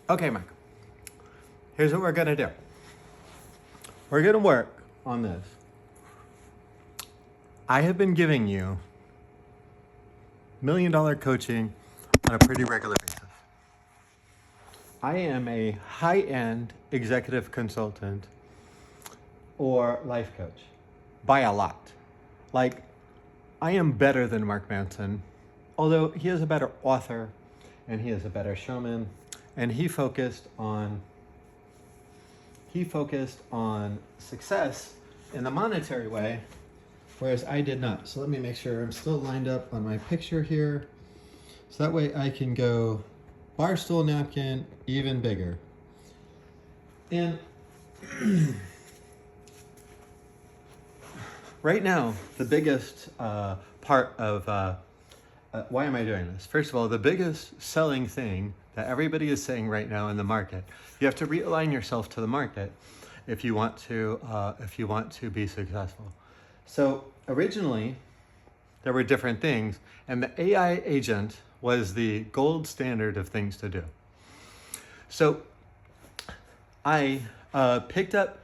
Okay, Michael, here's what we're gonna do. We're gonna work on this. I have been giving you $1 million coaching on a pretty regular basis. I am a high-end executive consultant or life coach by a lot. Like, I am better than Mark Manson, although he is a better author and he is a better showman, and he focused on success in the monetary way, whereas I did not. So let me make sure I'm still lined up on my picture here, so that way I can go bar stool napkin even bigger. And right now, the biggest part of why am I doing this? First of all, the biggest selling thing that everybody is saying right now in the market, you have to realign yourself to the market if you want to be successful. So originally, there were different things, and the AI agent was the gold standard of things to do. So I picked up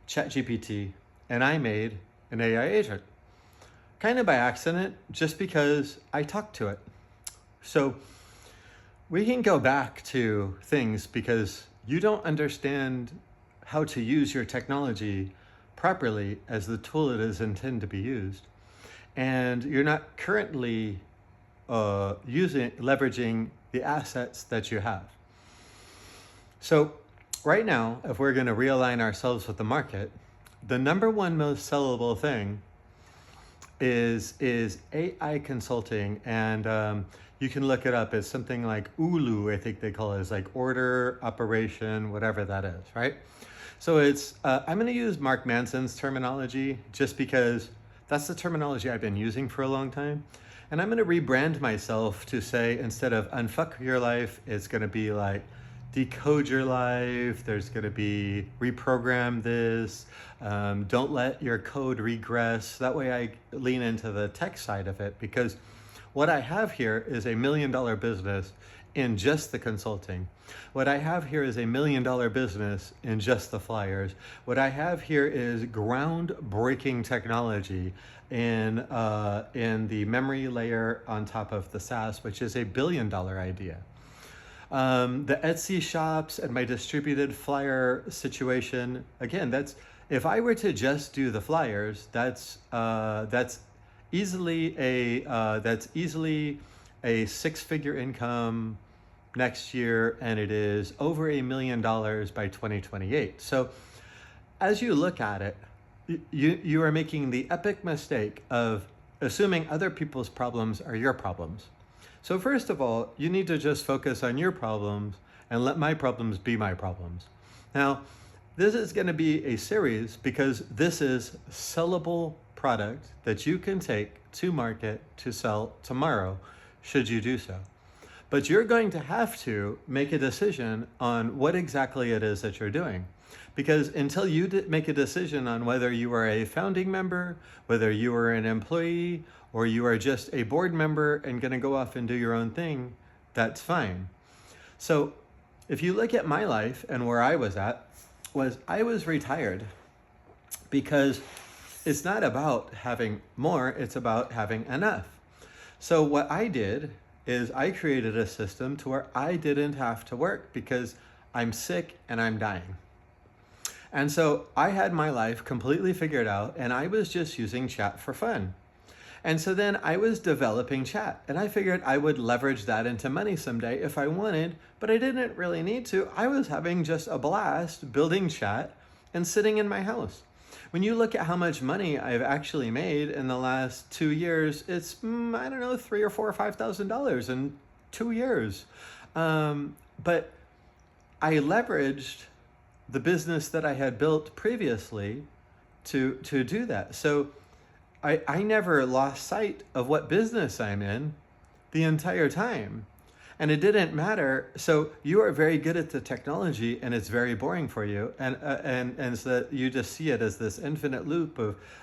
ChatGPT and I made an AI agent, kind of by accident, just because I talked to it. So we can go back to things because you don't understand how to use your technology properly as the tool it is intended to be used. And you're not currently leveraging the assets that you have. So right now, if we're going to realign ourselves with the market, the number one most sellable thing is AI consulting, and you can look it up. It's something like ULU, I think they call it. It's like order, operation, whatever that is, right? So it's, I'm going to use Mark Manson's terminology just because that's the terminology I've been using for a long time. And I'm going to rebrand myself to say, instead of unfuck your life, it's going to be like decode your life. There's going to be reprogram this. Don't let your code regress. That way I lean into the tech side of it, because what I have here is $1 million business in just the consulting. What I have here is $1 million business in just the flyers. What I have here is groundbreaking technology in the memory layer on top of the SaaS, which is $1 billion idea. The Etsy shops and my distributed flyer situation, again, that's, if I were to just do the flyers, that's easily a six-figure income next year, and it is over $1 million by 2028. So as you look at it, you are making the epic mistake of assuming other people's problems are your problems. So first of all, you need to just focus on your problems and let my problems be my problems. Now, this is going to be a series because this is sellable product that you can take to market to sell tomorrow, should you do so. But you're going to have to make a decision on what exactly it is that you're doing. Because until you make a decision on whether you are a founding member, whether you are an employee, or you are just a board member and going to go off and do your own thing, that's fine. So if you look at my life and where I was at, I was retired, because it's not about having more, it's about having enough. So what I did is I created a system to where I didn't have to work because I'm sick and I'm dying. And so I had my life completely figured out, and I was just using chat for fun. And so then I was developing chat, and I figured I would leverage that into money someday if I wanted, but I didn't really need to. I was having just a blast building chat and sitting in my house. When you look at how much money I've actually made in the last 2 years, it's, I don't know, $3,000 or $4,000 or $5,000 in 2 years. But I leveraged the business that I had built previously to do that. So I never lost sight of what business I'm in the entire time. And it didn't matter. So you are very good at the technology, and it's very boring for you, and so that you just see it as this infinite loop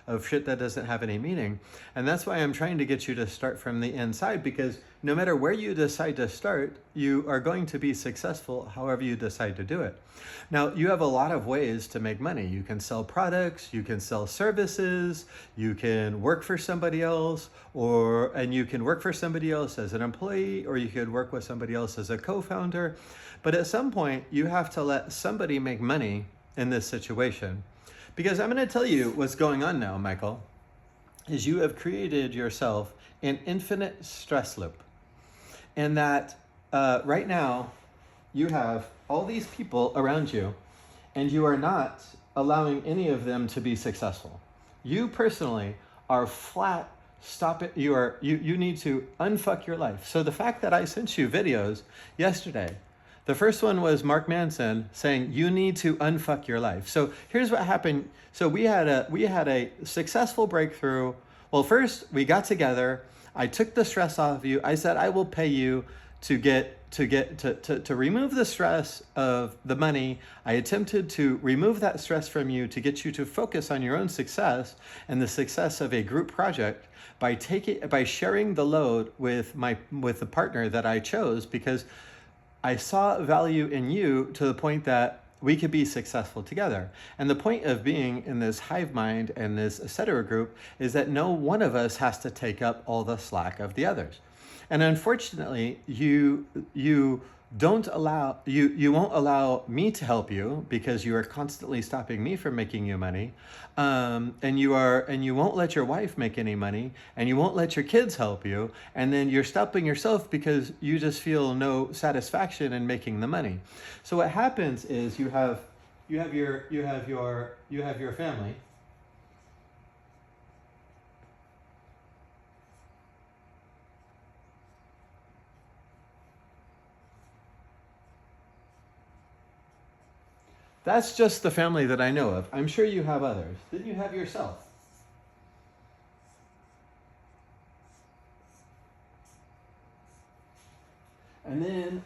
of shit that doesn't have any meaning. And that's why I'm trying to get you to start from the inside, because no matter where you decide to start, you are going to be successful however you decide to do it. Now, you have a lot of ways to make money. You can sell products, you can sell services, you can work for somebody else, and you can work for somebody else as an employee, or you could work with somebody else as a co-founder. But at some point, you have to let somebody make money in this situation. Because I'm going to tell you what's going on now, Michael, is you have created yourself an infinite stress loop. And that right now, you have all these people around you, and you are not allowing any of them to be successful. You personally are flat. Stop it. You need to unfuck your life. So the fact that I sent you videos yesterday, the first one was Mark Manson saying you need to unfuck your life. So here's what happened. So we had a successful breakthrough. Well, first we got together. I took the stress off of you. I said I will pay you to remove the stress of the money. I attempted to remove that stress from you to get you to focus on your own success and the success of a group project by sharing the load with the partner that I chose, because I saw value in you to the point that we could be successful together. And the point of being in this hive mind and this etc. group is that no one of us has to take up all the slack of the others. And unfortunately, you won't allow me to help you, because you are constantly stopping me from making you money, and you won't let your wife make any money, and you won't let your kids help you, and then you're stopping yourself because you just feel no satisfaction in making the money. So what happens is you have your family. That's just the family that I know of. I'm sure you have others. Then you have yourself. And then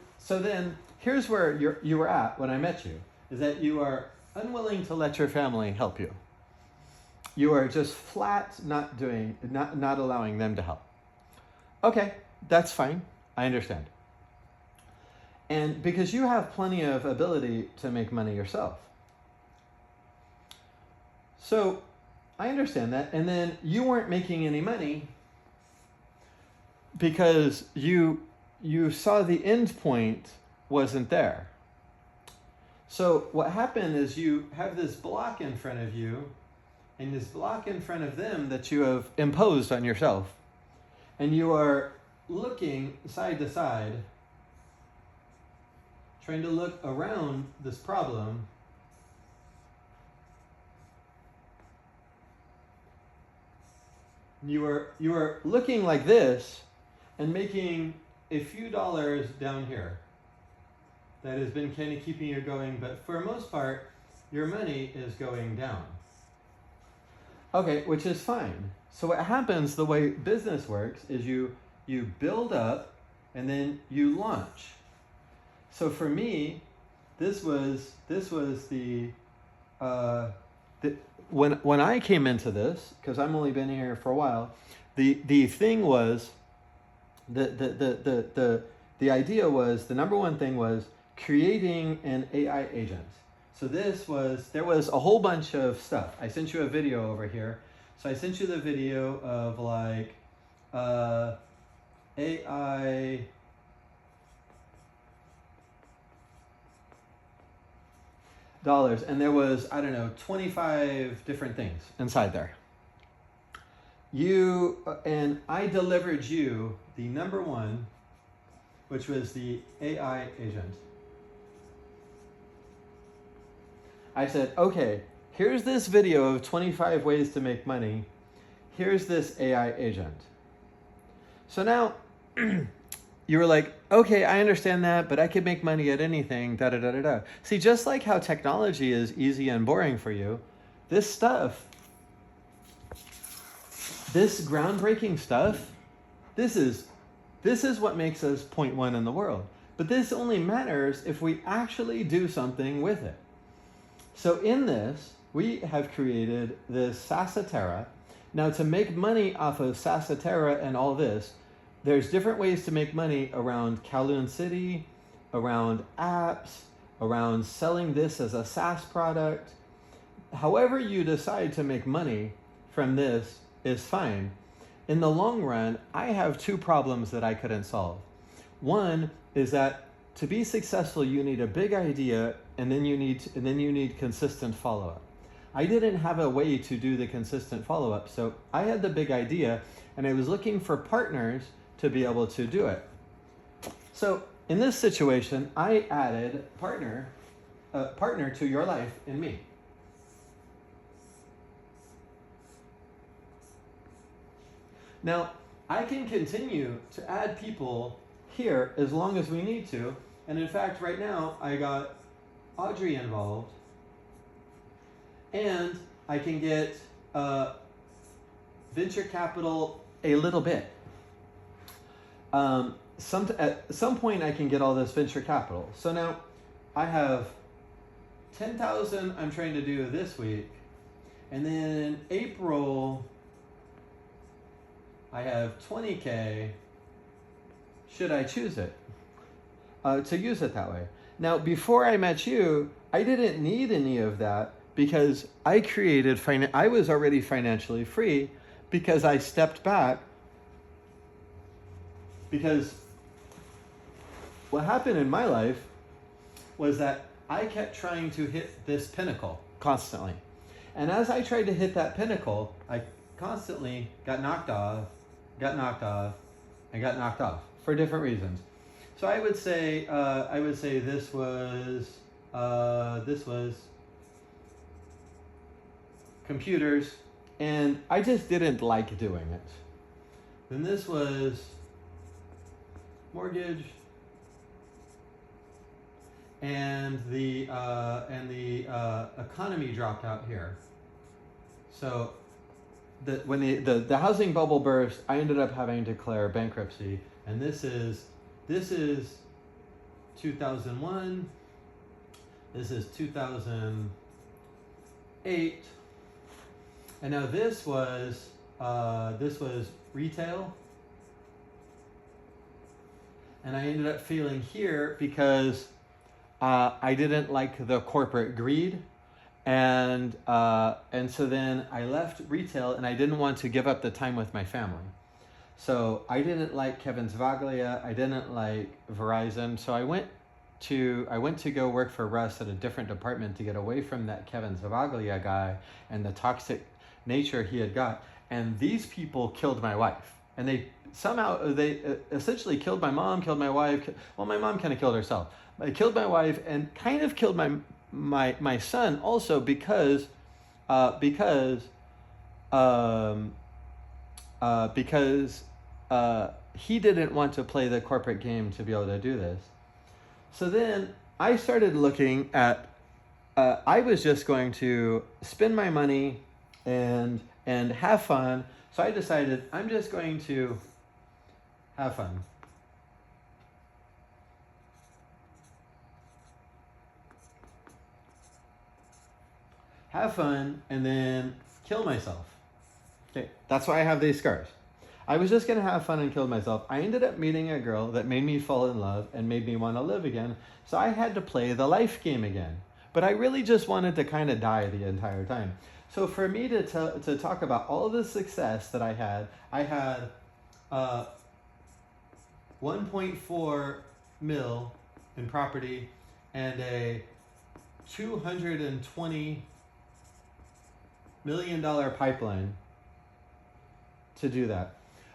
here's where you were at when I met you, is that you are unwilling to let your family help you. You are just flat not allowing them to help. Okay, that's fine. I understand. And because you have plenty of ability to make money yourself. So I understand that. And then you weren't making any money because you saw the end point wasn't there. So what happened is you have this block in front of you and this block in front of them that you have imposed on yourself. And you are looking side to side, trying to look around this problem. You are looking like this and making a few dollars down here. That has been kind of keeping you going, but for the most part, your money is going down. Okay, which is fine. So what happens, the way business works, is you build up and then you launch. So for me, this was the when I came into this, because I've only been here for a while, the thing was the idea was, the number one thing was creating an AI agent. So there was a whole bunch of stuff. I sent you a video over here. So I sent you the video of like AI dollars, and there was, I don't know, 25 different things inside there. And I delivered you the number one, which was the AI agent. I said, okay, here's this video of 25 ways to make money. Here's this AI agent. So now you were like, okay, I understand that, but I could make money at anything, da da da da da. See, just like how technology is easy and boring for you, this stuff, this groundbreaking stuff, this is This is what makes us point one in the world. But this only matters if we actually do something with it. So in this, we have created this Sasa-Terra. Now, to make money off of Sasa-Terra and all this, there's different ways to make money around Kowloon City, around apps, around selling this as a SaaS product. However you decide to make money from this is fine. In the long run, I have two problems that I couldn't solve. One is that to be successful, you need a big idea, and then you need consistent follow-up. I didn't have a way to do the consistent follow-up, so I had the big idea, and I was looking for partners to be able to do it. So in this situation, I added partner to your life in me. Now, I can continue to add people here as long as we need to. And in fact, right now, I got Audrey involved. And I can get venture capital a little bit. At some point, I can get all this venture capital. So now I have 10,000 I'm trying to do this week. And then in April, I have 20K. Should I choose it? To use it that way. Now, before I met you, I didn't need any of that because I was already financially free because I stepped back. Because what happened in my life was that I kept trying to hit this pinnacle constantly. And as I tried to hit that pinnacle, I constantly got knocked off, and got knocked off for different reasons. So I would say this was computers, and I just didn't like doing it. Then this was mortgage, and the economy dropped out here. So when the housing bubble burst, I ended up having to declare bankruptcy, and this is 2001. This is 2008, and now this was retail, and I ended up feeling here because I didn't like the corporate greed. And so then I left retail, and I didn't want to give up the time with my family. So I didn't like Kevin Zavaglia. I didn't like Verizon. So I went to go work for Russ at a different department to get away from that Kevin Zavaglia guy and the toxic nature he had got. And these people killed my wife, and they essentially killed my mom, killed my wife. Well, my mom kind of killed herself. They killed my wife and kind of killed my son also because he didn't want to play the corporate game to be able to do this. So then I started looking at I was just going to spend my money and have fun. So I decided I'm just going to have fun. Have fun, and then kill myself. Okay, that's why I have these scars. I was just gonna have fun and kill myself. I ended up meeting a girl that made me fall in love and made me want to live again, so I had to play the life game again. But I really just wanted to kind of die the entire time. So for me to talk about all the success that I had 1.4 mil in property and a $220 million pipeline to do that.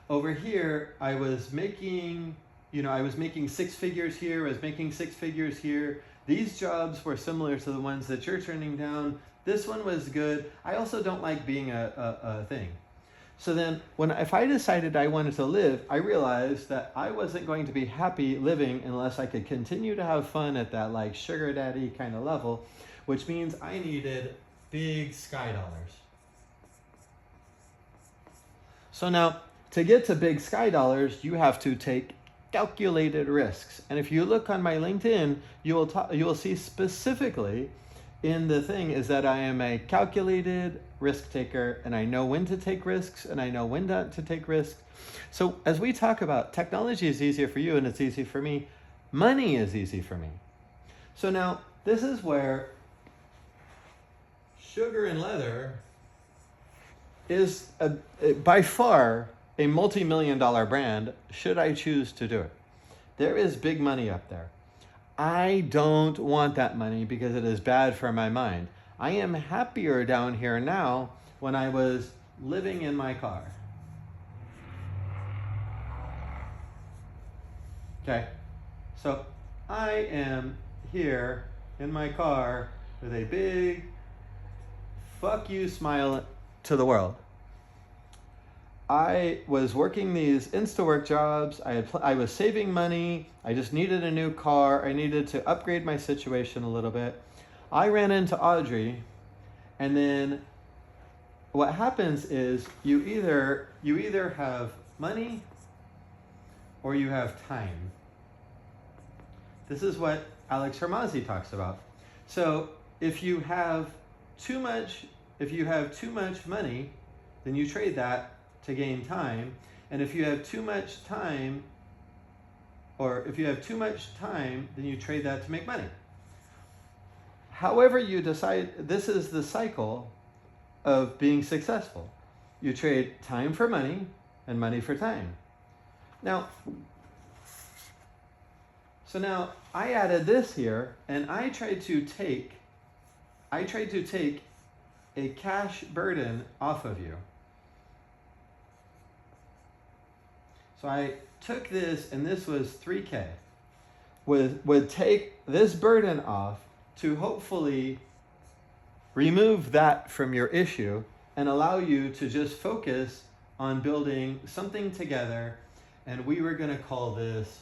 Over here, I was making six figures here, I was making six figures here. These jobs were similar to the ones that you're turning down. This one was good. I also don't like being a thing. So then if I decided I wanted to live, I realized that I wasn't going to be happy living unless I could continue to have fun at that like sugar daddy kind of level, which means I needed big sky dollars. So now to get to big sky dollars, you have to take calculated risks. And if you look on my LinkedIn, you will see specifically in the thing is that I am a calculated risk taker, and I know when to take risks and I know when not to take risks. So as we talk about technology is easier for you and it's easy for me, money is easy for me. So now this is where Sugar and Leather is by far a multi-million-dollar brand should I choose to do it. There is big money up there. I don't want that money because it is bad for my mind. I am happier down here now when I was living in my car. Okay, so I am here in my car with a big fuck you smile to the world. I was working these InstaWork jobs. I was saving money. I just needed a new car. I needed to upgrade my situation a little bit. I ran into Audrey, and then what happens is you either have money or you have time. This is what Alex Hormozi talks about. So if you have too much money, then you trade that to gain time. And if you have too much time, then you trade that to make money. However you decide, this is the cycle of being successful. You trade time for money and money for time. Now I added this here, and I tried to take a cash burden off of you. So I took this, and this was 3K. Would take this burden off to hopefully remove that from your issue and allow you to just focus on building something together. And we were going to call this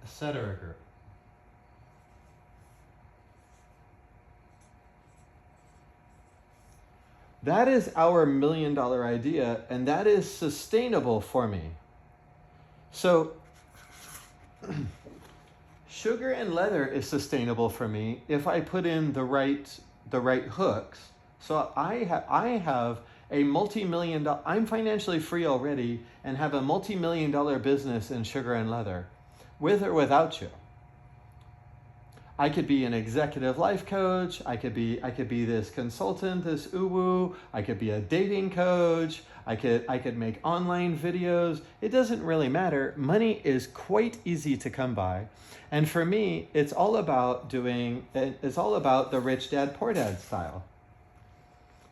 etc. group. That is our $1 million idea, and that is sustainable for me. So Sugar and Leather is sustainable for me if I put in the right hooks. So I have a multi-million-dollar, I'm financially free already and have a multi-million-dollar business in Sugar and Leather, with or without you. I could be an executive life coach. I could be this consultant, this uwu. I could be a dating coach. I could make online videos. It doesn't really matter. Money is quite easy to come by. And for me, it's all about the rich dad, poor dad style.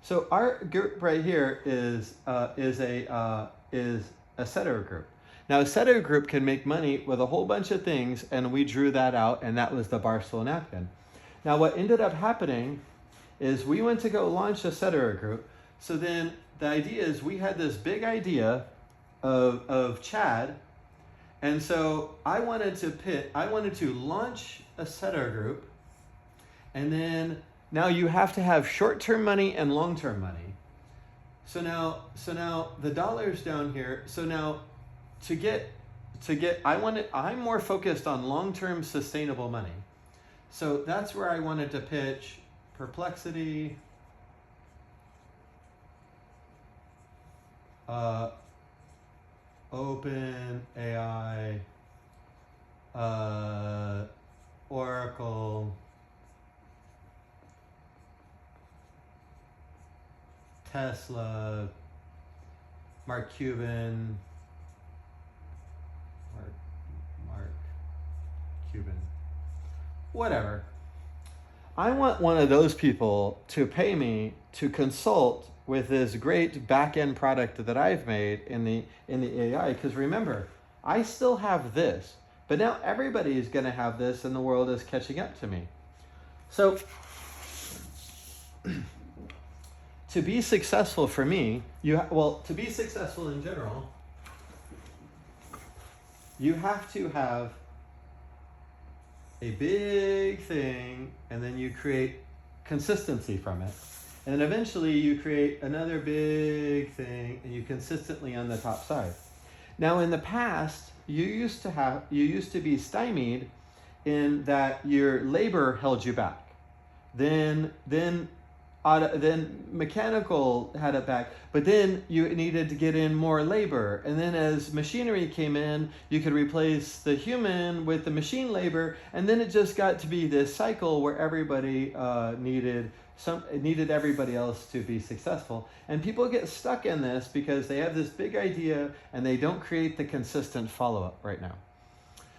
So our group right here is a Setter group. Now, a Setter group can make money with a whole bunch of things, and we drew that out, and that was the Barstool napkin. Now, what ended up happening is we went to go launch a Setter group. So then the idea is we had this big idea of Chad, and so I wanted to launch a Setter group, and then now you have to have short-term money and long-term money. So now the dollar's down here. So now I'm more focused on long-term sustainable money. So that's where I wanted to pitch Perplexity, OpenAI, Oracle, Tesla, Mark Cuban, whatever. I want one of those people to pay me to consult with this great back-end product that I've made in the AI. Because remember, I still have this, but now everybody is going to have this, and the world is catching up to me. So to be successful for me, to be successful in general, you have to have a big thing, and then you create consistency from it. And then eventually you create another big thing and you consistently on the top side. Now in the past, you used to be stymied in that your labor held you back. Then mechanical had it back, but then you needed to get in more labor. And then as machinery came in, you could replace the human with the machine labor. And then it just got to be this cycle where everybody needed everybody else to be successful. And people get stuck in this because they have this big idea and they don't create the consistent follow-up right now.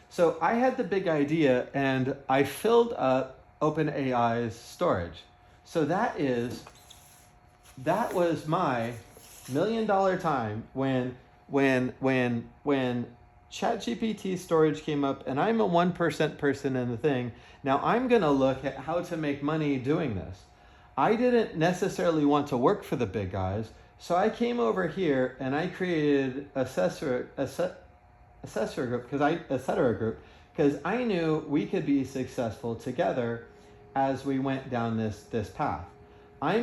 So I had the big idea and I filled up OpenAI's storage. So that was my $1 million time when ChatGPT storage came up, and I'm a 1% person in the thing. Now I'm gonna look at how to make money doing this. I didn't necessarily want to work for the big guys, so I came over here and I created Assessora group because I knew we could be successful together as we went down this path. I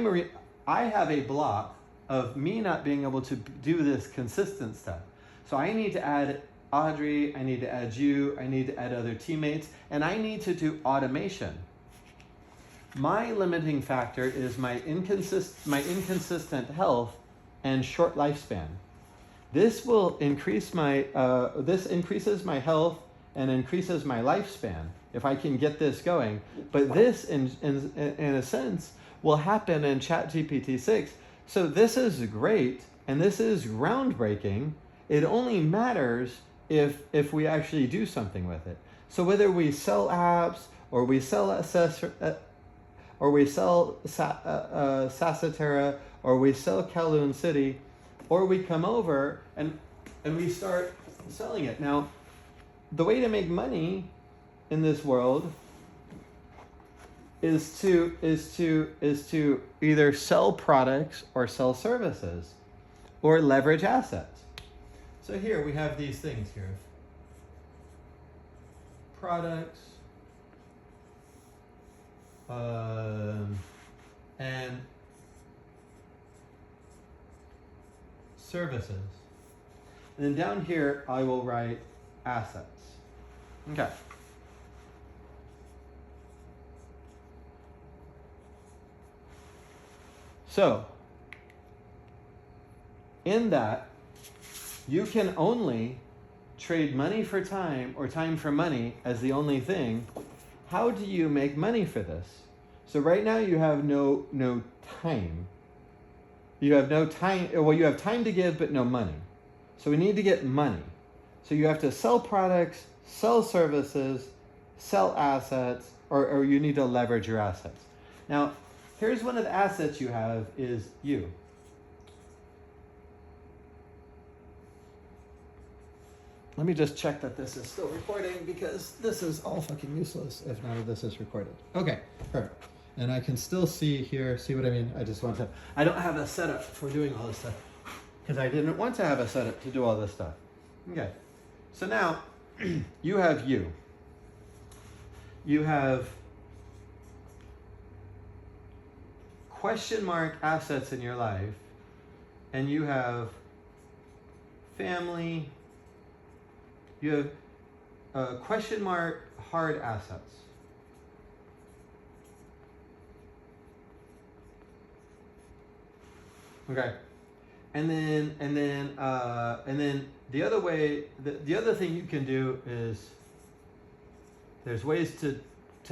have a block of me not being able to do this consistent stuff. So I need to add Audrey, I need to add you, I need to add other teammates, and I need to do automation. My limiting factor is my inconsistent health and short lifespan. This will increase this increases my health and increases my lifespan if I can get this going. But this, in a sense, will happen in ChatGPT 6. So this is great, and this is groundbreaking. It only matters if we actually do something with it. So whether we sell apps, or we sell or we sell Sasatera, or we sell Kowloon City, or we come over and we start selling it. Now, the way to make money in this world is to either sell products or sell services or leverage assets. So here we have these things here. Products and services. And then down here I will write assets. Okay. So, in that, you can only trade money for time or time for money as the only thing. How do you make money for this? So right now you have no time. You have no time, well, you have time to give, but no money. So we need to get money. So you have to sell products, sell services, sell assets, or you need to leverage your assets. Now, here's one of the assets you have is you. Let me just check that this is still recording because this is all fucking useless if none of this is recorded. Okay, perfect. And I can still see here, see what I mean? I don't have a setup for doing all this stuff because I didn't want to have a setup to do all this stuff. Okay, so now you have you. You have question mark assets in your life, and you have family, you have question mark hard assets. Okay, and then the other way, the other thing you can do is there's ways to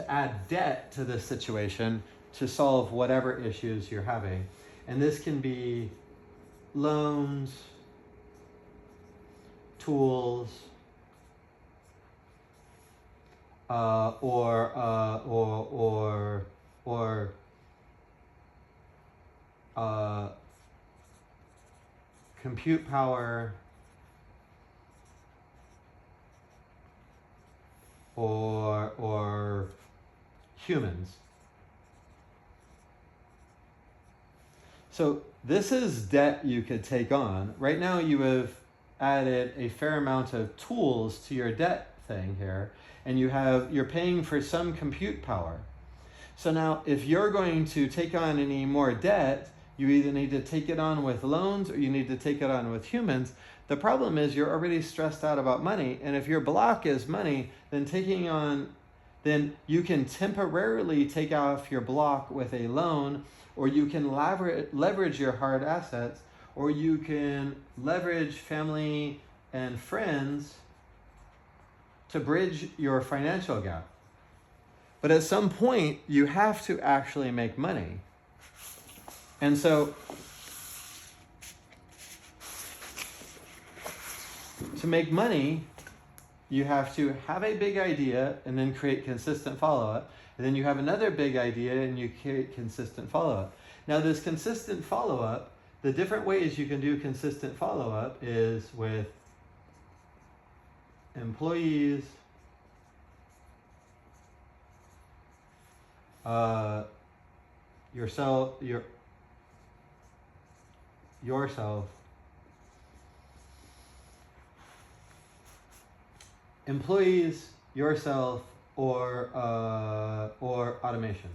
add debt to this situation to solve whatever issues you're having, and this can be loans, tools, or compute power, or humans. So this is debt you could take on. Right now you have added a fair amount of tools to your debt thing here, and you're paying for some compute power. So now if you're going to take on any more debt, you either need to take it on with loans or you need to take it on with humans. The problem is you're already stressed out about money. And if your block is money, then you can temporarily take off your block with a loan, or you can leverage your hard assets, or you can leverage family and friends to bridge your financial gap. But at some point, you have to actually make money. And so, to make money, you have to have a big idea and then create consistent follow-up. And then you have another big idea and you create consistent follow-up. Now, this consistent follow-up, the different ways you can do consistent follow-up is with employees, yourself, employees, yourself, or automation.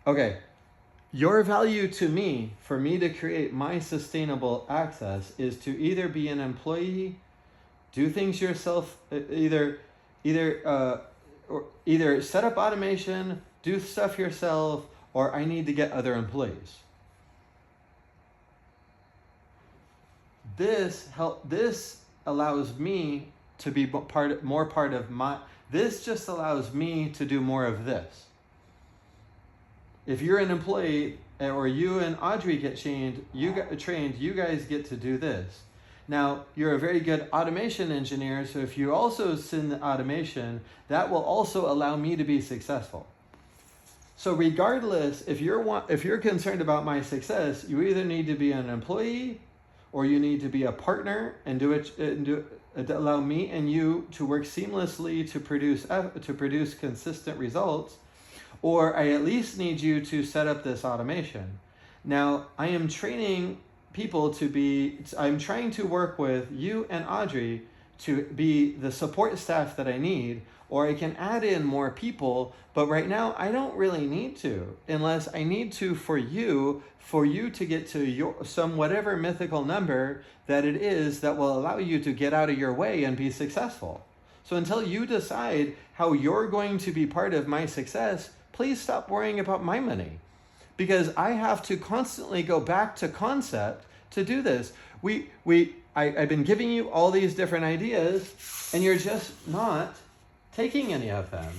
Okay, your value to me, for me to create my sustainable access, is to either be an employee, do things yourself, either set up automation, do stuff yourself, or I need to get other employees. This allows me to be more part of my. This just allows me to do more of this. If you're an employee, or you and Audrey get trained, you guys get to do this. Now, you're a very good automation engineer, so if you also send the automation, that will also allow me to be successful. So regardless, if you're concerned about my success, you either need to be an employee, or you need to be a partner and allow me and you to work seamlessly to produce consistent results. Or I at least need you to set up this automation. Now, I am training people I'm trying to work with you and Audrey to be the support staff that I need, or I can add in more people, but right now I don't really need to, unless I need to for you to get to some whatever mythical number that it is that will allow you to get out of your way and be successful. So until you decide how you're going to be part of my success, please stop worrying about my money, because I have to constantly go back to concept to do this. I've been giving you all these different ideas, and you're just not taking any of them.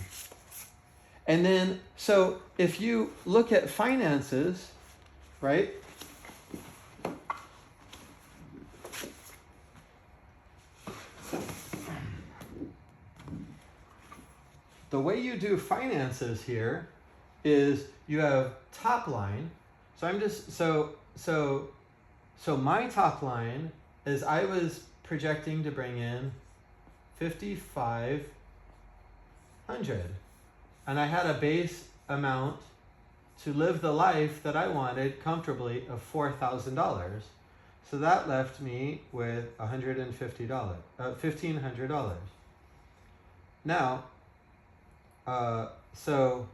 And then, so if you look at finances, right? The way you do finances here is you have top line. So my top line is I was projecting to bring in 5,500, and I had a base amount to live the life that I wanted comfortably of $4,000. So that left me with $1,500. Now, so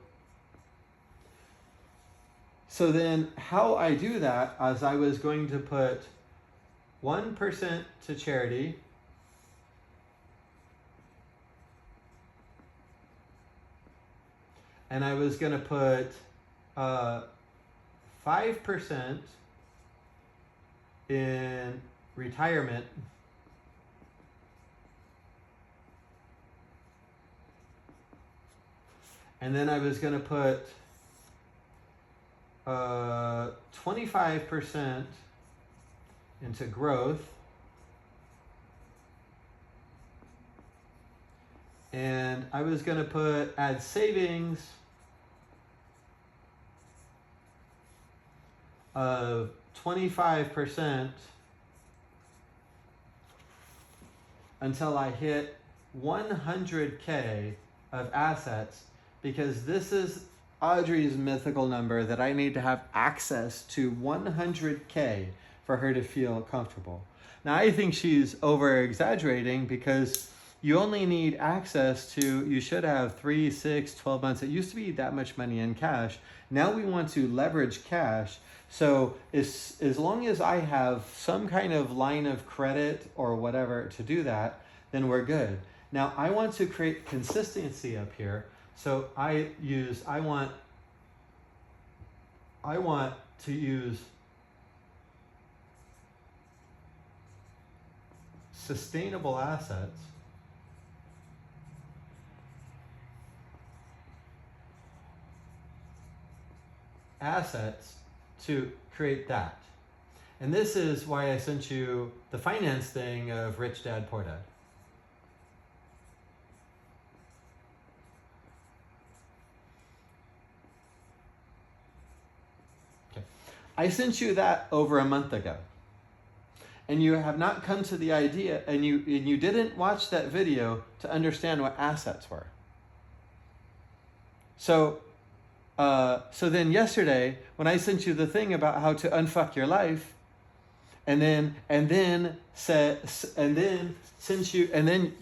then how I do that is I was going to put 1% to charity, and I was going to put 5% in retirement, and then I was going to put 25% into growth, and I was going to add savings of 25% until I hit 100K of assets, because this is Audrey's mythical number that I need to have access to 100K for her to feel comfortable. Now, I think she's over exaggerating because you only need access to, you should have 3, 6, 12 months. It used to be that much money in cash. Now we want to leverage cash. So as long as I have some kind of line of credit or whatever to do that, then we're good. Now I want to create consistency up here. So I want to use sustainable assets to create that. And this is why I sent you the finance thing of Rich Dad Poor Dad. Okay. I sent you that over a month ago. And you have not come to the idea, and you didn't watch that video to understand what assets were. So then yesterday, when I sent you the thing about how to unfuck your life, and then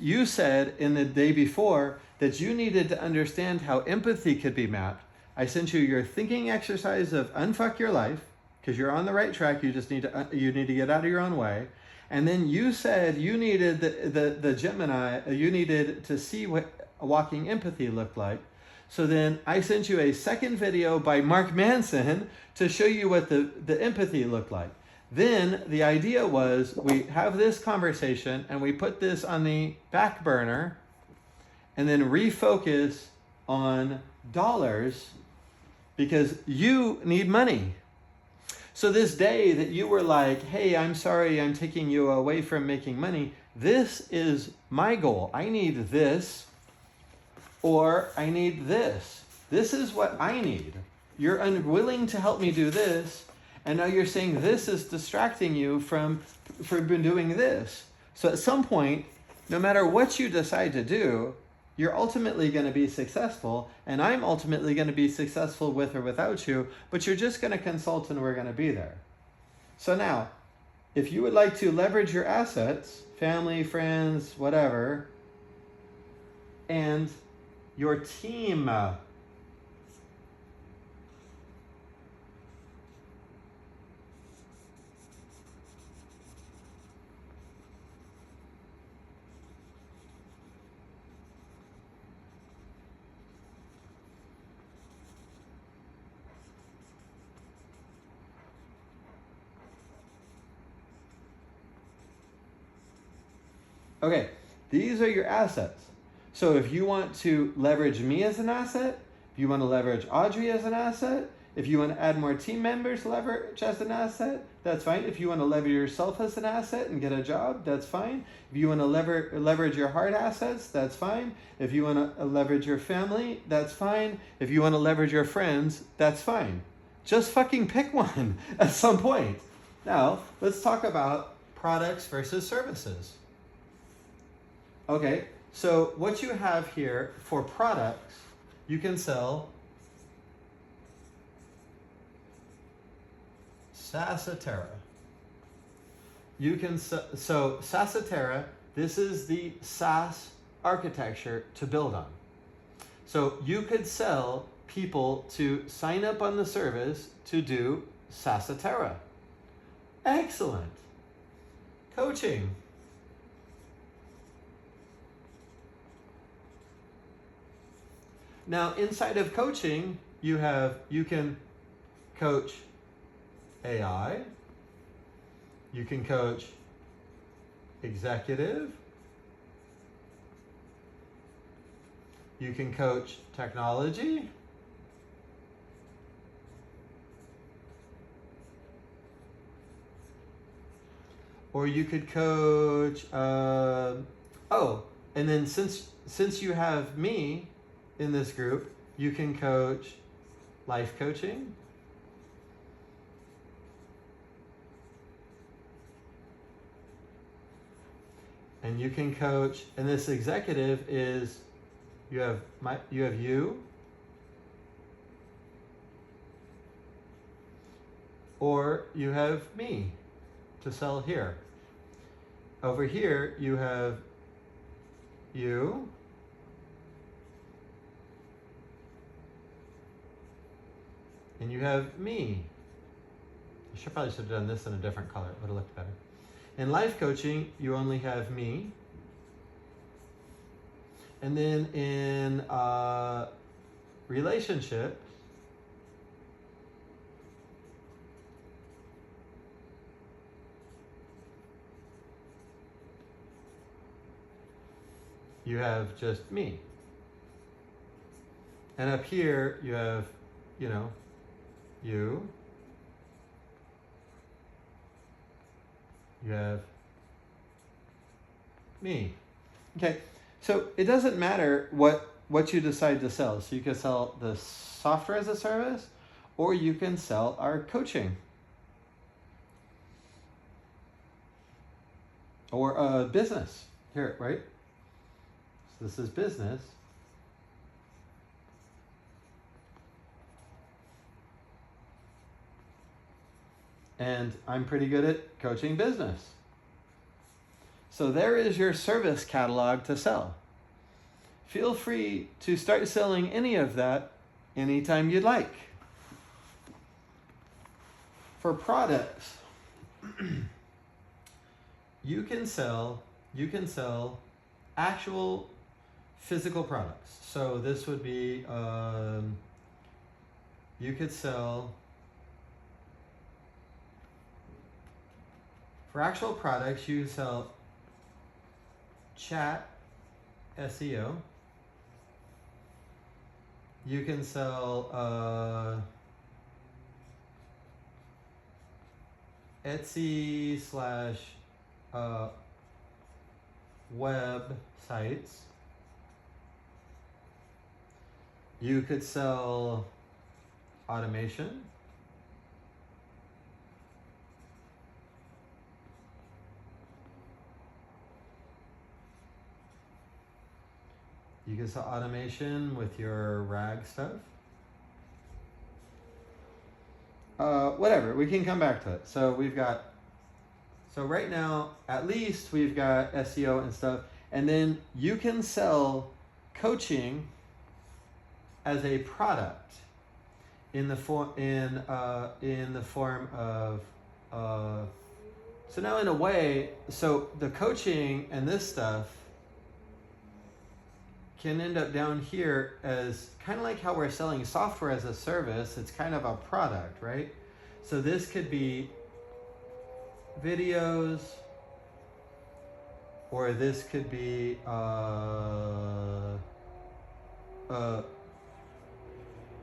you said in the day before that you needed to understand how empathy could be mapped. I sent you your thinking exercise of unfuck your life, because you're on the right track. You just need to get out of your own way. And then you said you needed the Gemini. You needed to see what walking empathy looked like. So then I sent you a second video by Mark Manson to show you what the empathy looked like. Then the idea was we have this conversation and we put this on the back burner and then refocus on dollars because you need money. So this day that you were like, hey, I'm sorry, I'm taking you away from making money. This is my goal. I need this. Or I need this. This is what I need. You're unwilling to help me do this, and now you're saying this is distracting you from doing this. So at some point, no matter what you decide to do, you're ultimately going to be successful, and I'm ultimately going to be successful with or without you, but you're just going to consult and we're going to be there. So now, if you would like to leverage your assets, family, friends, whatever, and your team. Okay, these are your assets. So if you want to leverage me as an asset, if you want to leverage Audrey as an asset, if you want to add more team members leverage as an asset, that's fine. If you want to leverage yourself as an asset and get a job, that's fine. If you want to leverage your hard assets, that's fine. If you want to leverage your family, that's fine. If you want to leverage your friends, that's fine. Just fucking pick one at some point. Now, let's talk about products versus services. Okay. So what you have here for products, you can sell SaaStera. You can so SaaStera, this is the SaaS architecture to build on. So you could sell people to sign up on the service to do SaaStera. Excellent. Coaching. Now, inside of coaching, you can coach AI, you can coach executive, you can coach technology, or you could coach, and then since you have me in this group, you can coach life coaching, and you can coach, and this executive is you have you, Or you have me to sell here. Over here, you have you. And you have me. I probably should have done this in a different color. It would have looked better. In life coaching, you only have me. And then in relationships, you have just me. And up here, you have, you. You have me. Okay, so it doesn't matter what you decide to sell. So you can sell the software as a service, or you can sell our coaching. Or a business. Here, right? So this is business. And I'm pretty good at coaching business. So there is your service catalog to sell. Feel free to start selling any of that anytime you'd like. For products, you can sell actual physical products. So this would be, you could sell, for actual products, you sell chat SEO. You can sell Etsy / web sites. You could sell automation. You can sell automation with your RAG stuff. Whatever, we can come back to it. So right now, at least we've got SEO and stuff. And then you can sell coaching as a product in the form of so now in a way, so the coaching and this stuff can end up down here as kind of like how we're selling software as a service. It's kind of a product, right? So this could be videos, or this could be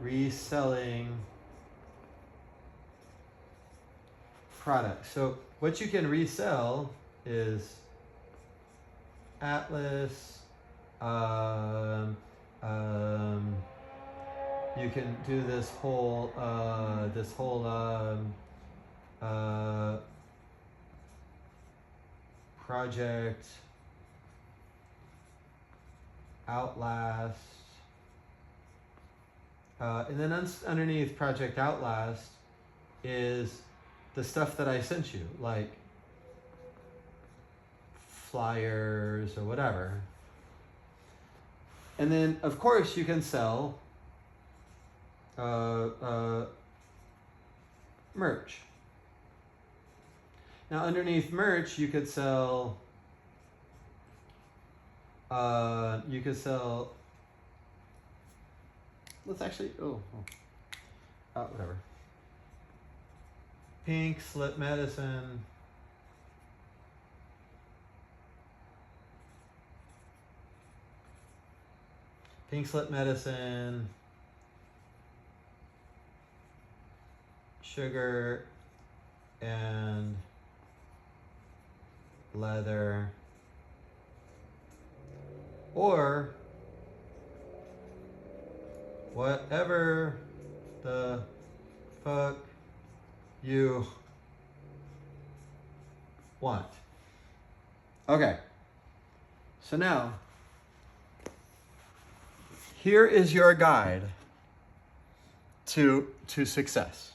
reselling products. So what you can resell is Atlas. You can do this whole project Outlast, and then underneath Project Outlast is the stuff that I sent you, like flyers or whatever. And then, of course, you can sell merch. Now, underneath merch, you could sell. Let's actually. Whatever. Pink slip medicine. Pink slip medicine, sugar and leather, or whatever the fuck you want. Okay, so now here is your guide to success.